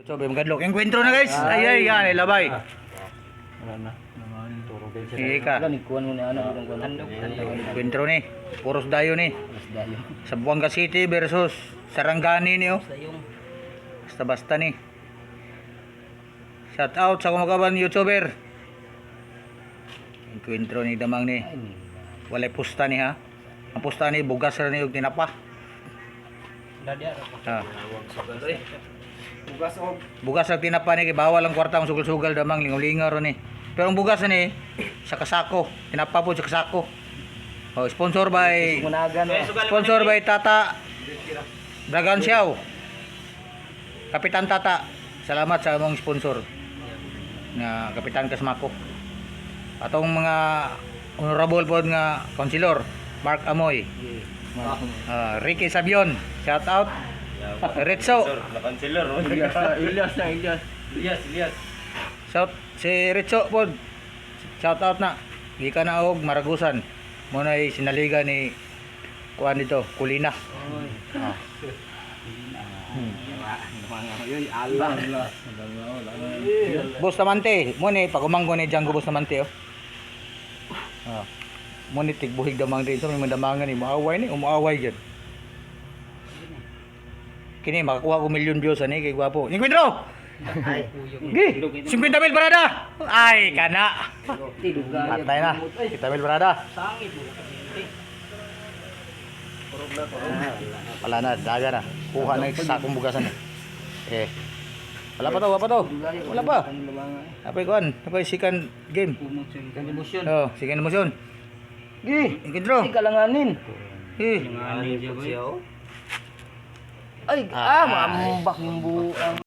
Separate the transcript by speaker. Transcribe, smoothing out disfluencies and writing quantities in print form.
Speaker 1: So, magadlok. Enkwentro na guys. Ay, yan, ilabay.
Speaker 2: Wala na. Naman turo kayo sa.
Speaker 1: Ika.
Speaker 2: Wala ni kuan mo ni ano andog.
Speaker 1: Enkwentro ni. Puros dayo ni.
Speaker 2: Mas dayo.
Speaker 1: Sa Buanga City versus Sarangani ni oh. Basta-basta ni. Shout out sa kumakaban YouTuber. Enkwentro ni damang ni. Walay pusta ni ha. Ang pusta ni bugas ra ni og tinapa. Ah. Bugas ang tinapa ni kay bawal ang kwarta ang sugal-sugal damang lingaw-lingaw ro ni. Pero ang bugas ni sa kasako, tinapa po sa kasako. Oh, sponsor by Tata Bragansiao. Kapitan Tata. Salamat sa among sponsor. Na Kapitan Kasmako. Atong mga honorable pod nga councilor Mark Amoy. Ricky Sabion, shout out. Retso.
Speaker 2: Ilyas.
Speaker 1: Shout si Retso pod. Shout out na. Gikan na og Maragusan. Mo na sinaliga ni kuan dito, Kulina. Bustamante, mo ni pagumanggo ni Django Bustamante oh. Mo ni tigbuhig damang din sa may mandamangan ni maaway ni umuaway gyud. Kini makakuha ko milyon views ani kay gwapo. Ni Pedro. Ay, gi, 50,000 barada. Ay, kana. Patay na. 50,000 barada. Wala na, daga na. Kuha na yung sakong bugasan. Wala pa to. Wala pa. Apa ikuan? Apa second game? Oh, second emotion. Gi, Pedro.
Speaker 2: Kalanganin.
Speaker 1: Gi.
Speaker 2: Ay, mambak yung buang.